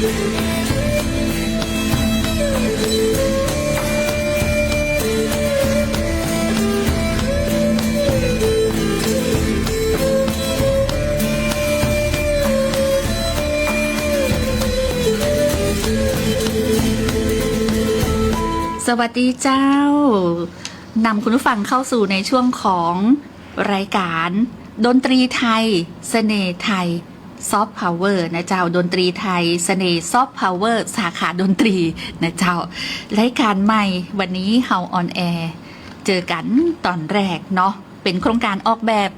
สวัสดีเจ้านำคุณผู้ฟังเข้าสู่ในช่วงของรายการดนตรีไทยเสน่ห์ไทยซอฟต์พาวเวอร์นะเจ้าดนตรีไทยเสน่ห์ซอฟต์พาวเวอร์สาขาดนตรีนะเจ้ารายการใหม่วันนี้เฮาออนแอร์เจอกันตอนแรกเนาะเป็นโครงการออกแบบ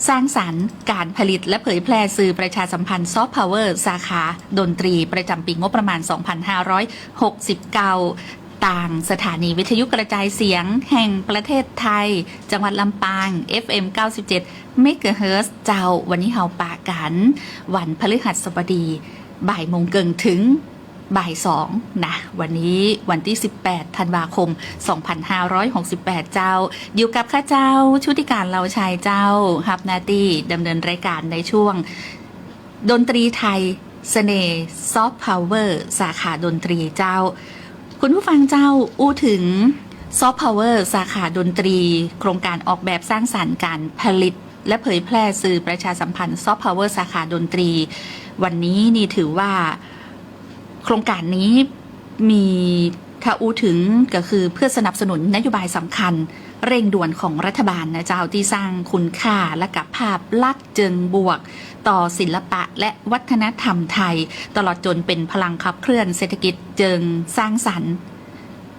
สร้างสรรค์การผลิตและเผยแพร่สื่อประชาสัมพันธ์ซอฟต์พาวเวอร์สาขาดนตรีประจำปีงบประมาณ 2569 ต่างสถานีวิทยุกระจายเสียงแห่งประเทศไทยจังหวัดลำปาง FM 97 เมกะเฮิรตซ์เจ้าวันนี้เฮาปากันวันพฤหัสบดีบ่ายโมงเกิงถึงบ่าย2นะวันนี้วันที่18ธันวาคม 2568 เจ้าอยู่กับข้าเจ้าชุติการเราชายเจ้าฮับนาตี้ดำเนินรายการในช่วงดนตรีไทยเสน่ห์ซอฟต์พาวเวอร์สาขาดนตรีเจ้าคุณผู้ฟังเจ้าอู้ถึงซอฟต์พาวเวอร์สาขาดนตรีโครงการออกแบบสร้างสรรค์การผลิตและเผยแพร่สื่อประชาสัมพันธ์ซอฟต์พาวเวอร์สาขาดนตรีวันนี้นี่ถือว่าโครงการนี้มีถ้าอู้ถึงก็คือเพื่อสนับสนุนนโยบายสำคัญเร่งด่วนของรัฐบาลนะเจ้าที่สร้างคุณค่าและกับภาพลักษณ์เชิงบวกต่อศิลปะและวัฒนธรรมไทยตลอดจนเป็นพลังขับเคลื่อนเศรษฐกิจเชิงสร้างสรรค์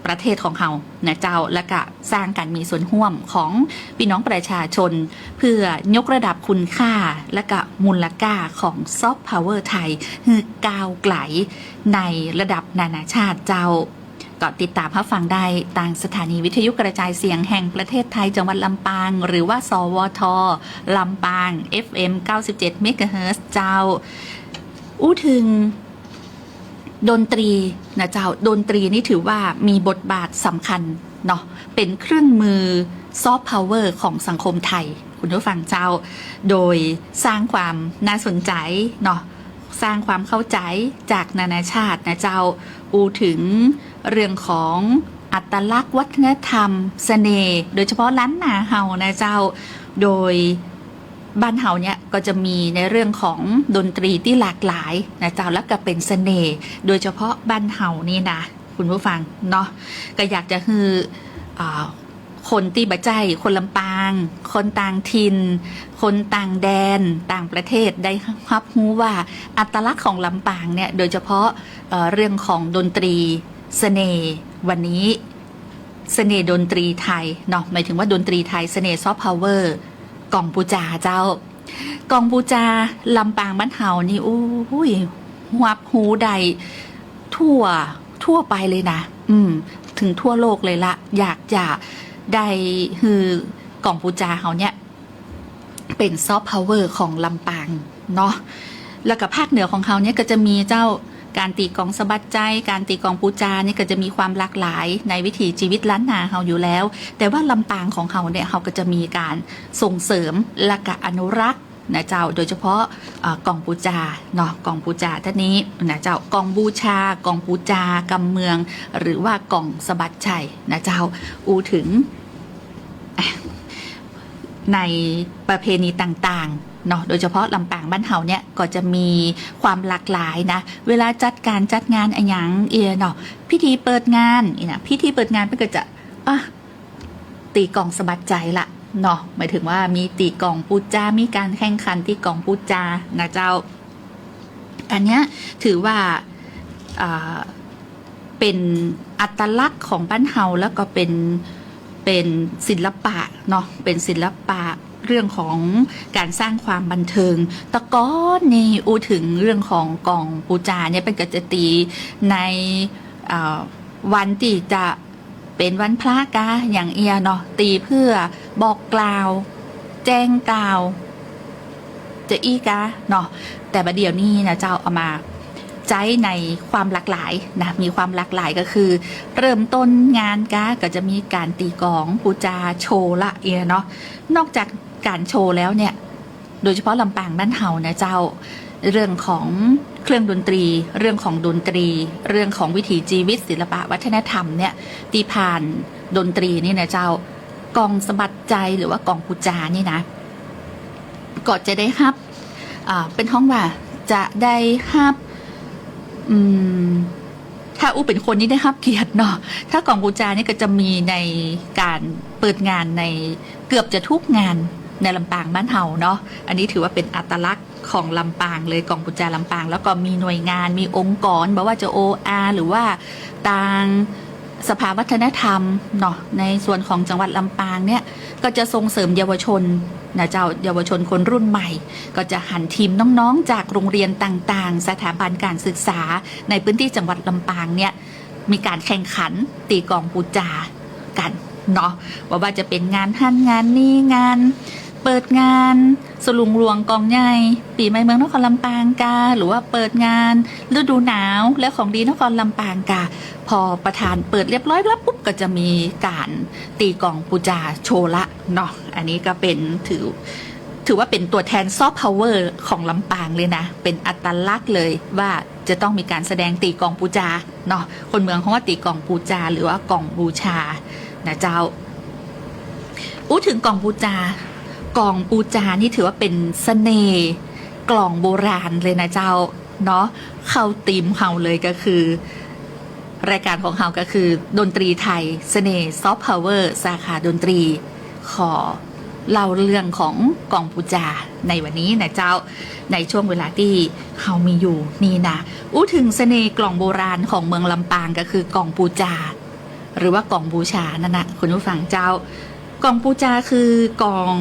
ประเทศของเรานะเจ้าและก็สร้างการมีส่วนร่วมของพี่น้องประชาชนเพื่อยกระดับคุณค่าและก็มูลค่าของซอฟต์พาวเวอร์ไทยให้ก้าวไกลในระดับนานาชาติเจ้าก็ติดตามรับฟังได้ทางสถานีวิทยุกระจายเสียงแห่งประเทศไทยจังหวัดลำปางหรือว่าสวทลำปาง FM 97 เมกะเฮิรตซ์เจ้าอู้ถึงดนตรีนะเจ้าดนตรีนี่ถือว่ามีบทบาทสำคัญเนาะเป็นเครื่องมือซอฟต์พาวเวอร์ของสังคมไทยคุณผู้ฟังเจ้าโดยสร้างความน่าสนใจเนาะสร้างความเข้าใจจากนานาชาตินะเจ้าอูถึงเรื่องของอัตลักษณ์วัฒนธรรมเสน่ห์โดยเฉพาะล้านนาเฮานะเจ้าโดยบ้านเฮาเนี่ยก็จะมีในเรื่องของดนตรีที่หลากหลายนะเจ้าแล้วก็เป็นเสน่ห์โดยเฉพาะบ้านเฮานี่นะคุณผู้ฟังเนาะก็อยากจะคือคนที่บ่ใจคนลำปางคนต่างถิ่นคนต่างแดนต่างประเทศได้รับรู้ว่าอัตลักษณ์ของลำปางเนี่ยโดยเฉพาะเรื่องของดนตรีเสน่ห์วันนี้เสน่ห์ดนตรีไทยเนาะหมายถึงว่าดนตรีไทยเสน่ห์ซอฟต์พาวเวอร์กองปูจาเจ้ากองปูจาลำปางบ้านเฮานี่อุ้ยหับหูใดทั่วไปเลยนะถึงทั่วโลกเลยละอยากจะได้คือกองปูจาเฮาเนี่ยเป็นซอฟต์พาวเวอร์ของลำปางเนาะแล้วกับภาคเหนือของเขาเนี่ยก็จะมีเจ้าการตีกองสะบัดใจการตีกองปูจานี่ก็จะมีความหลากหลายในวิถีชีวิตล้านนาเฮาอยู่แล้วแต่ว่าลำปางของเฮาเนี่ยเฮาก็จะมีการส่งเสริมและก็อนุรักษ์นะเจ้าโดยเฉพาะกองปูจาเนาะกองปูจาท่านนี้นะเจ้ากองบูชากองปูจากำเมืองหรือว่ากองสะบัดชัยนะเจ้าอูถึงในประเพณีต่างๆเนาะโดยเฉพาะลำปางบ้านเฮาเนี่ยก็จะมีความหลากหลายนะเวลาจัดงานอะไรอย่างเนาะพิธีเปิดงานนะพิธีเปิดงานก็จะตีกองสะบัดใจละเนาะหมายถึงว่ามีตีกองปูจามีการแข่งขันตีกองปูจานะเจ้าอันเนี้ยถือว่าเป็นอัตลักษณ์ของบ้านเฮาแล้วก็เป็นศิลปะเนาะเป็นศิลปะเรื่องของการสร้างความบันเทิงตะก้อนนี่อูถึงเรื่องของกองปูจาเนี่ยเป็นกิจตีในวันที่จะเป็นวันพระกะอย่างเนาะตีเพื่อบอกกล่าวแจ้งกล่าวจะอีกะเนาะแต่บัดเดี๋ยวนี้นะเจ้าเอามาใจในความหลากหลายนะมีความหลากหลายก็คือเริ่มต้นงานก็จะมีการตีกลองปูจาโชว์ละเนาะนอกจากการโชว์แล้วเนี่ยโดยเฉพาะลำปางบ้านเฮานะเจ้า เรื่องของเครื่องดนตรีเรื่องของดนตรีเรื่องของวิถีชีวิตศิลปะวัฒนธรรมเนี่ยที่ผ่านดนตรีนี่นะเจ้ากองสะบัดใจหรือว่ากองปูจานี่นะก็จะได้ฮับเป็นห้องว่าจะได้ฮับถ้าอู้เป็นคนนี้ได้ฮับเกียรติเนาะถ้ากองปูจานี่ก็จะมีในการเปิดงานในเกือบจะทุกงานในลำปางบ้านเฮาเนาะอันนี้ถือว่าเป็นอัตลักษณ์ของลำปางเลยกองปูจาลำปางแล้วก็มีหน่วยงานมีองค์กรบอกว่าจะ OR หรือว่าต่างสภาวัฒนธรรมเนาะในส่วนของจังหวัดลำปางเนี่ยก็จะส่งเสริมเยาวชนนะเจ้าเยาวชนคนรุ่นใหม่ก็จะหันทีมน้องๆจากโรงเรียนต่างๆสถาบันการศึกษาในพื้นที่จังหวัดลำปางเนี่ยมีการแข่งขันตีกลองปูจากันเนาะว่าจะเป็นงานหั่นงานนี้งานเปิดงานสลุงหลวงกองใหญ่ปีใหม่เมืองนครลำปางกาหรือว่าเปิดงานฤดูหนาวและของดีนครลำปางกาพอประธานเปิดเรียบร้อยแล้วปุ๊บก็จะมีการตีกลองปูจาโชว์ละเนาะอันนี้ก็เป็นถือว่าเป็นตัวแทนซอฟต์พาวเวอร์ของลำปางเลยนะเป็นอัตลักษณ์เลยว่าจะต้องมีการแสดงตีกลองปูจาเนาะคนเมืองเขาว่าตีกลองปูจาหรือว่ากลองบูชานะเจ้าถึงกลองปูจากลองปูจานี่ถือว่าเป็นเสน่ห์กลองโบราณเลยนะเจ้าเนาะเข้าธีมเขาเลยก็คือรายการของเขาก็คือดนตรีไทยเสน่ห์ซอฟต์พาวเวอร์สาขาดนตรีขอเล่าเรื่องของกลองปูจาในวันนี้นะเจ้าในช่วงเวลาที่เขามีอยู่นี่นะถึงเสน่ห์กลองโบราณของเมืองลำปางก็คือกลองปูจาหรือว่ากลองบูชานั่นนะคุณผู้ฟังเจ้ากลองปูจาคือกลอง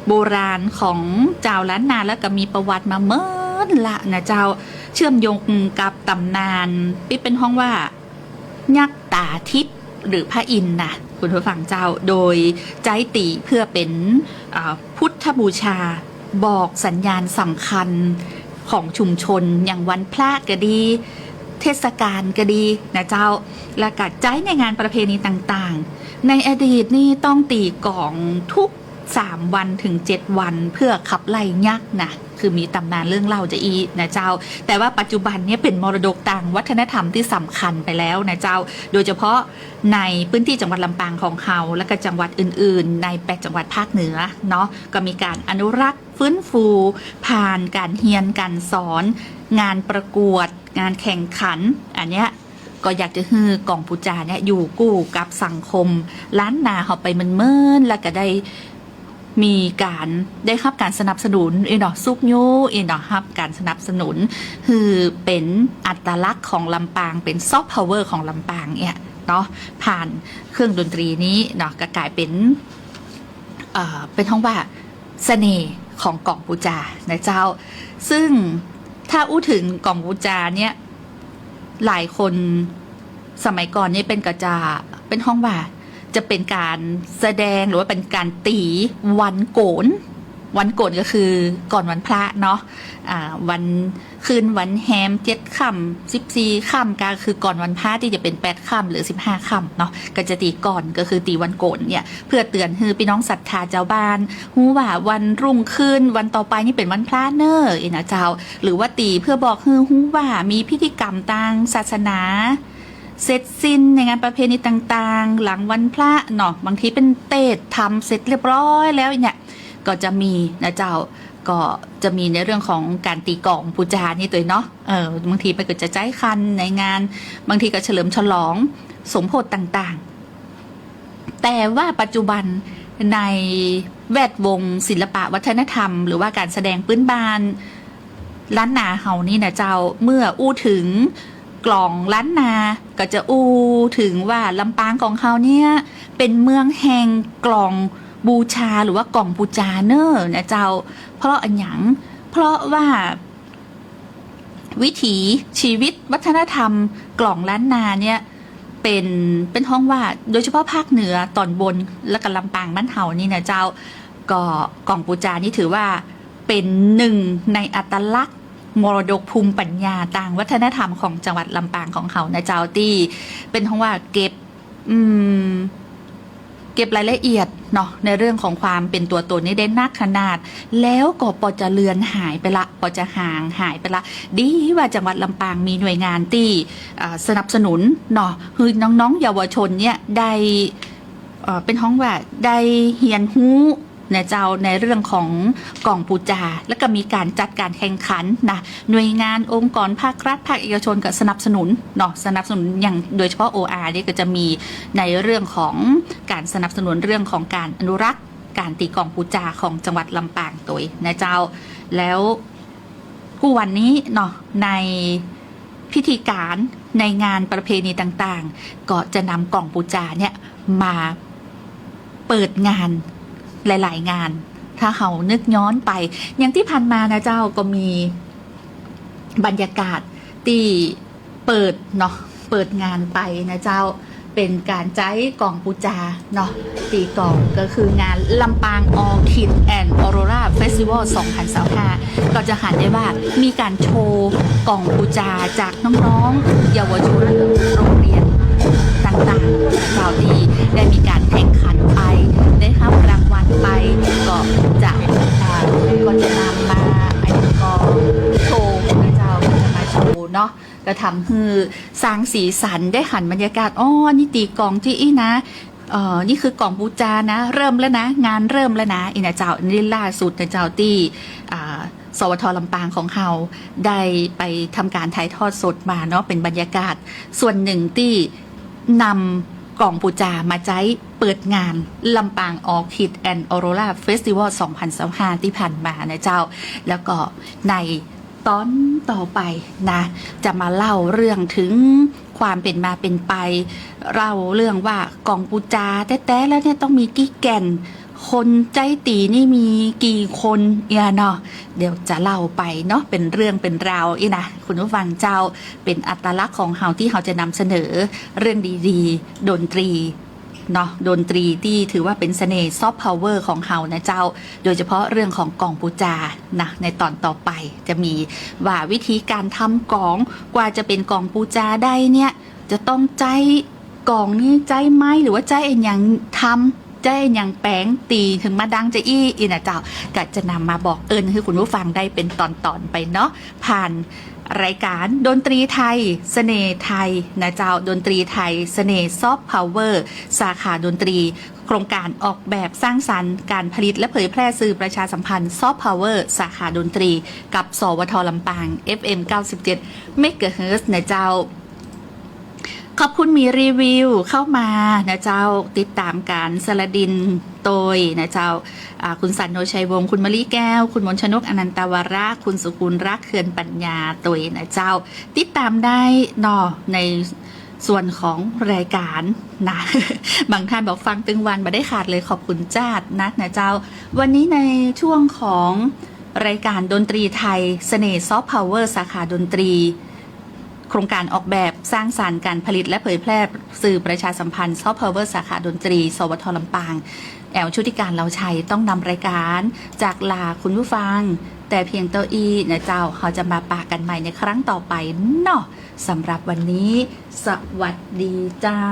โบราณของเจ้าล้านนาแล้วก็มีประวัติมาเมื่อละนะเจ้าเชื่อมโยงกับตำนานที่เป็นห้องว่ายักษ์ตาทิพย์หรือพระอินทร์นะคุณผู้ฟังเจ้าโดยใจตีเพื่อเป็นพุทธบูชาบอกสัญญาณสำคัญของชุมชนอย่างวันพระก็ดีเทศกาลก็ดีนะเจ้าและกัดใจในงานประเพณีต่างๆในอดีตนี่ต้องตีกลองทุก3 วันถึง 7 วันเพื่อขับไล่ยักษ์นะคือมีตำนานเรื่องเล่าจะอีนะเจ้าแต่ว่าปัจจุบันนี้เป็นมรดกทางวัฒนธรรมที่สำคัญไปแล้วนะเจ้าโดยเฉพาะในพื้นที่จังหวัดลำปางของเขาและก็จังหวัดอื่นๆใน8 จังหวัดภาคเหนือเนาะก็มีการอนุรักษ์ฟื้นฟูผ่านการเรียนการสอนงานประกวดงานแข่งขันอันเนี้ยก็อยากจะให้กลองปูจาเนี่ยอยู่กู้กับสังคมล้านนาเขาไปมันเมินแล้วก็ได้มีการได้รับการสนับสนุนซุกยูครับการสนับสนุนคือเป็นอัตลักษณ์ของลำปางเป็นซอฟต์พาวเวอร์ของลำปางเนี่ยเนาะผ่านเครื่องดนตรีนี้เนาะก็กลายเป็นห้องว่าเสน่ห์ของกลองปูจานะเจ้าซึ่งถ้าอู้ถึงกลองปูจาเนี่ยหลายคนสมัยก่อนนี่เป็นกระจาเป็นห้องว่าจะเป็นการแสดงหรือว่าเป็นการตีวันโกนก็คือก่อนวันพระเนาะวันคืนวันแฮม7 ค่ำ14 ค่ำก็คือก่อนวันพระที่จะเป็น8 ค่ำหรือ15 ค่ำเนาะก็จะตีก่อนก็คือตีวันโกนเนี่ยเพื่อเตือนให้พี่น้องศรัทธาเจ้าบ้านฮู้ว่าวันรุ่งขึ้นวันต่อไปนี่เป็นวันพระเนอะนะเจ้าหรือว่าตีเพื่อบอกให้ฮู้ว่ามีพิธีกรรมทางศาสนาเสร็จสิ้นในงานประเพณีต่างๆหลังวันพระเนาะบางทีเป็นเตศทำเสร็จเรียบร้อยแล้วเนี่ยก็จะมีนะเจ้าก็จะมีในเรื่องของการตีกลองปูจานี่ตัวเนาะบางทีไปก็จะใจคันในงานบางทีก็เฉลิมฉลองสมโภชต่างๆแต่ว่าปัจจุบันในแวดวงศิลปะวัฒนธรรมหรือว่าการแสดงพื้นบ้านล้านนาเฮานี่นะเจ้าเมื่ออู้ถึงกลองล้านนาก็จะอู้ถึงว่าลำปางของเขาเนี่ยเป็นเมืองแห่งกลองบูชาหรือว่ากลองปูจาเนอร์นะเจ้าเพราะอันหยังเพราะว่าวิถีชีวิตวัฒนธรรมกลองล้านนาเนี่ยเป็นห้องว่าโดยเฉพาะภาคเหนือตอนบนและก็ลำปางบ้านเฮานี่นะเจ้าก็กลองปูจานี่ถือว่าเป็นหนึ่งในอัตลักษณ์มรดกภูมิปัญญาต่างวัฒนธรรมของจังหวัดลำปางของเขานะเจ้าที่เป็นห้องว่าเก็บ เก็บรายละเอียดเนาะในเรื่องของความเป็นตัวตนนี่ได้นักขนาดแล้วก็ปอจะเลือนหายไปละปอจะห่างหายไปละดีว่าจังหวัดลำปางมีหน่วยงานที่สนับสนุนเนาะคือน้องๆเยาวชนเนี่ยได้เป็นห้องว่าได้เฮียนฮู้ในเจ้าในเรื่องของกล่องปูจาแล้วก็มีการจัดการแข่งขันนะหน่วยงานองค์กรภาครัฐภาคเอกชนก็สนับสนุนเนาะสนับสนุนอย่างโดยเฉพาะ OR นี่ก็จะมีในเรื่องของการสนับสนุนเรื่องของการอนุรักษ์การตีกล่องปูจาของจังหวัดลำปางตัวนะเจ้าแล้วผู้วันนี้เนาะในพิธีการในงานประเพณีต่างๆก็จะนำกล่องปูจาเนี่ยมาเปิดงานหลายๆงานถ้าเขานึกย้อนไปอย่างที่ผ่านมานะเจ้าก็มีบรรยากาศที่เปิดเนาะเปิดงานไปนะเจ้าเป็นการใช้กล่องปูจาเนาะตีกล่องก็คืองานลำปางออคิดแอนด์ออโรราเฟสติวัล2025ก็จะหันได้ว่ามีการโชว์กล่องปูจาจากน้องๆเยาวชนโรงเรียนต่างๆเจ้าดีได้มีการแข่งขันไปได้รับรางวัลไปก็จะนำมาก็โชว์นะเจ้าก็จะมาโชว์เนาะก็ทำให้สร้างสีสันได้หันบรรยากาศนี่ตีกล่องที่นะนี่คือกล่องบูจานะเริ่มแล้วนะงานเริ่มแล้วนะนะเจ้านี่ล่าสุดนะเจ้าที่สวทลำปางของเราได้ไปทำการถ่ายทอดสดมาเนาะเป็นบรรยากาศส่วนหนึ่งที่นำกล่องปูจามาใช้เปิดงานลำปางออคิดแอนด์ออโรราเฟสติวัล2025ที่ผ่านมานะเจ้าแล้วก็ในตอนต่อไปนะจะมาเล่าเรื่องถึงความเป็นมาเป็นไปเล่าเรื่องว่ากล่องปูจาแท้ๆแล้วเนี่ยต้องมีกี่แก่นคนใจตีนี่มีกี่คนเนาะเดี๋ยวจะเล่าไปเนาะเป็นเรื่องเป็นราวนะคุณผู้ฟังเจ้าเป็นอัตลักษณ์ของเฮาที่เฮาจะนำเสนอเรื่องดีๆดนตรีเนาะดนตรีที่ถือว่าเป็นเสน่ห์ซอฟต์พาวเวอร์ของเฮานะเจ้าโดยเฉพาะเรื่องของกล่องปูจานะในตอนต่อไปจะมีว่าวิธีการทำกล่องกว่าจะเป็นกล่องปูจาได้เนี่ยจะต้องใจกล่องนี้ใจไม้หรือว่าใจเอ็นอย่างทำใจอย่างแป้งตีถึงมาดังจะอีนะเจ้าก็จะนำมาบอกให้คุณผู้ฟังได้เป็นตอนๆไปเนาะผ่านรายการดนตรีไทยเสน่ห์ไทยนะเจ้าดนตรีไทยเสน่ห์ซอฟต์พาวเวอร์สาขาดนตรีโครงการออกแบบสร้างสรรค์การผลิตและเผยแพร่สื่อประชาสัมพันธ์ซอฟต์พาวเวอร์สาขาดนตรีกับสวทลำปาง FM 97 เมกะเฮิรตซ์นะเจ้าขอบคุณมีรีวิวเข้ามานะเจ้าติดตามการสลดินโตยนะเจ้าคุณสันโนชัยวงศ์คุณมะลิแก้วคุณมนชนกอนันตวราคุณสุกุลรักเขื่อนปัญญาโตยนะเจ้าติดตามได้เนาะในส่วนของรายการนะบางท่านบอกฟังตึงวันมาได้ขาดเลยขอบคุณจ้านะเจ้าวันนี้ในช่วงของรายการดนตรีไทยเสน่ห์ซอฟต์พาวเวอร์สาขาดนตรีโครงการออกแบบสร้างสรรค์การผลิตและเผยแพร่สื่อประชาสัมพันธ์ซอฟต์พาวเวอร์สาขาดนตรีสวทลำปางแอลชุติการเราชัยต้องนำรายการจากลาคุณผู้ฟังแต่เพียงเต้าอี้นะเจ้าเขาจะมาปากันใหม่ในครั้งต่อไปเนาะสำหรับวันนี้สวัสดีเจ้า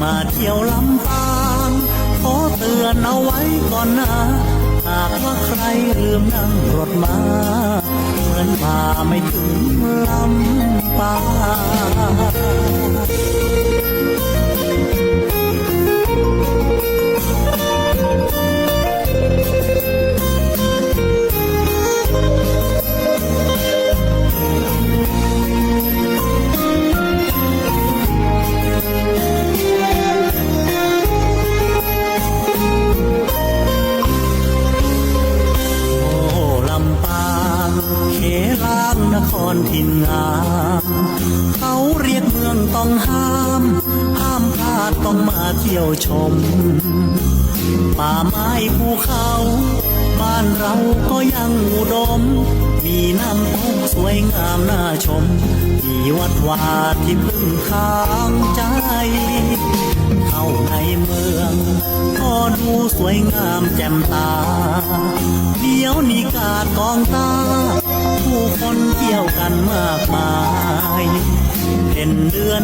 มาเที่ยวลำปางขอเตือนเอาไว้ก่อนนะหากว่าใครลืมนั่งรถมา มือนมาไม่ถึงลำปางนครถิ่นงามเขาเรียกเมืองต้องห้ามพลาดต้องมาเที่ยวชมป่าไม้ภูเขาบ้านเราก็ยังอุดมมีน้ำตกสวยงามน่าชมมีวัดวาที่พึ่งทางใจเข้าในเมืองก็ดูสวยงามแจ่มตาเดี๋ยวนี้กาดกองตาผู้คนเที่ยวกันมากมายเป็นเดือน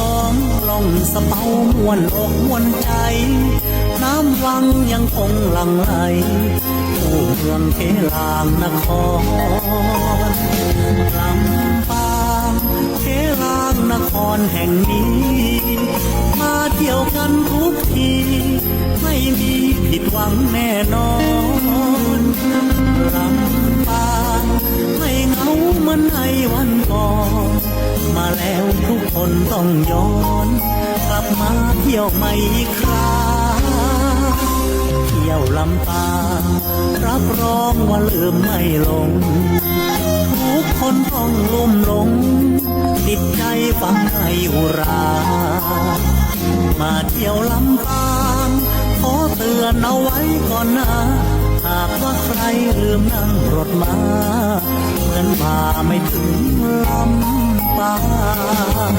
12ล่องสะเปามวนอกมวนใจน้ำวังยังคงหลั่งไหลผู้เมืองเขลางนครลำปางเขลางนครแห่งนี้มาเที่ยวกันทุกทีไม่มีผิดหวังแน่นอนลำปางไม่เหงาเหมือนในวันก่อนมาแล้วทุกคนต้องย้อนกลับมาเที่ยวใหม่อีกคราเที่ยวลำปางรับรองว่าลืมไม่ลงทุกคนต้องลุ่มหลงติดใจฟังให้อุรามาเที่ยวลำปางขอเตือนเอาไว้ก่อนนะหากว่าใครลืมนั่งรถมาเหมือนมาไม่ถึงลำปาง